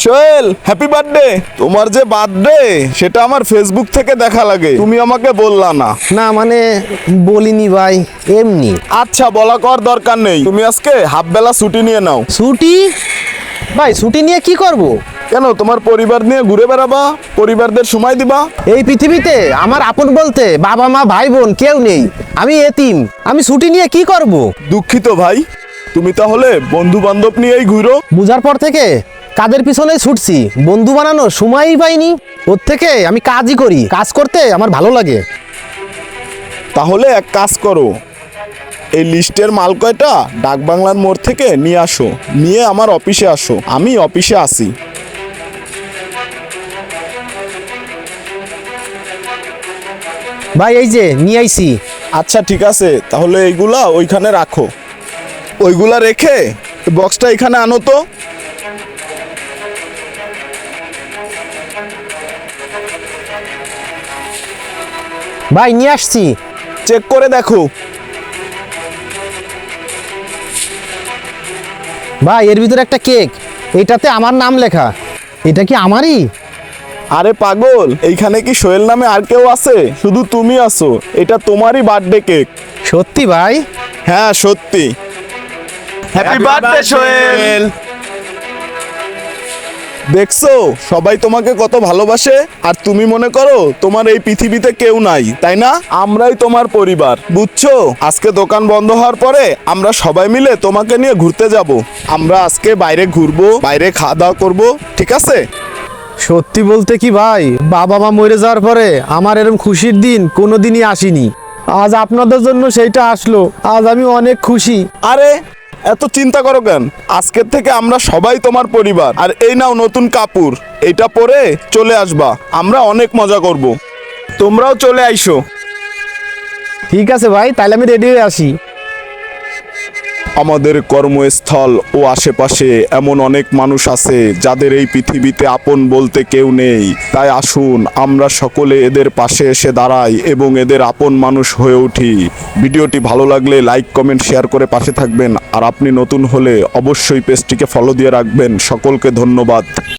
Sohel, happy birthday. তোমার যে birthday সেটা আমার ফেসবুক থেকে দেখা লাগে, তুমি আমাকে বললা না। না মানে বলিনি ভাই, এমনি। আচ্ছা, বলা কর দরকার নেই, তুমি আজকে হাফ বেলা ছুটি নিয়ে নাও। ছুটি? ভাই ছুটি নিয়ে কি করব? কেন, তোমার পরিবার নিয়ে ঘুরে বেড়াবা, পরিবারদের সময় দিবা। এই পৃথিবীতে আমার আপন বলতে বাবা মা ভাই বোন কেউ নেই, আমি এতিম। আমি ছুটি নিয়ে কি করব? দুঃখিত ভাই, তুমি তাহলে বন্ধু বান্ধব নিয়েই ঘুরো। বুঝার পর থেকে কাদের পিছনে ছুটছি, বন্ধু বানানোর সময়ই পাইনি। ওর থেকে আমি কাজই করি, কাজ করতে আমার ভালো লাগে। তাহলে এক কাজ করো, এই লিস্টের মাল কয়টা ডাকবাংলার মোড় থেকে নিয়ে আসো, নিয়ে আমার অফিসে আসো, আমি অফিসে আসি। ভাই এই যে নিয়ে আইছি। আচ্ছা ঠিক আছে, তাহলে এইগুলা ওইখানে রাখো। ওইগুলা রেখে বক্সটা এখানে আনো তো। ভাই নিয়ে আসছি। চেক করে দেখো। ভাই এর ভিতরে একটা কেক, এটাতে আমার নাম লেখা। এটা কি আমারই? আরে পাগল, এইখানে কি সোহেল নামে আর কেউ আছে? শুধু তুমি আছো, এটা তোমারই বার্থডে কেক। সত্যি ভাই? হ্যাঁ সত্যি। Happy birthday Sohel. দেখছো সবাই তোমাকে কত ভালোবাসে, আর তুমি মনে করো তোমার এই পৃথিবীতে কেউ নাই, তাই না? আমরাই তোমার পরিবার, বুঝছো? আজকে দোকান বন্ধ হওয়ার পরে আমরা সবাই মিলে তোমাকে নিয়ে ঘুরতে যাব। আমরা আজকে বাইরে ঘুরবো, বাইরে খাওয়া দাওয়া করবো, ঠিক আছে? সত্যি বলতে কি ভাই, বাবা মা মরে যাওয়ার পরে আমার এরকম খুশির দিন কোনোদিনই আসেনি। আজ আপনাদের জন্য সেইটা আসলো, আজ আমি অনেক খুশি। আরে এত চিন্তা করো কেন? আজকের থেকে আমরা সবাই তোমার পরিবার। আর এই নাও নতুন কাপড়, এটা পরে চলে আসবা, আমরা অনেক মজা করব। তোমরাও চলে আইসো। ঠিক আছে ভাই, তাহলে আমি রেডি হয়ে আসি। আমাদের কর্মস্থল ও আশেপাশে এমন অনেক মানুষ আছে যাদের এই পৃথিবীতে আপন বলতে কেউ নেই। তাই আসুন আমরা সকলে এদের পাশে এসে দাঁড়াই এবং এদের আপন মানুষ হয়ে উঠি। ভিডিওটি ভালো লাগলে লাইক কমেন্ট শেয়ার করে পাশে থাকবেন, আর আপনি নতুন হলে অবশ্যই পেজটিকে ফলো দিয়ে রাখবেন। সকলকে ধন্যবাদ।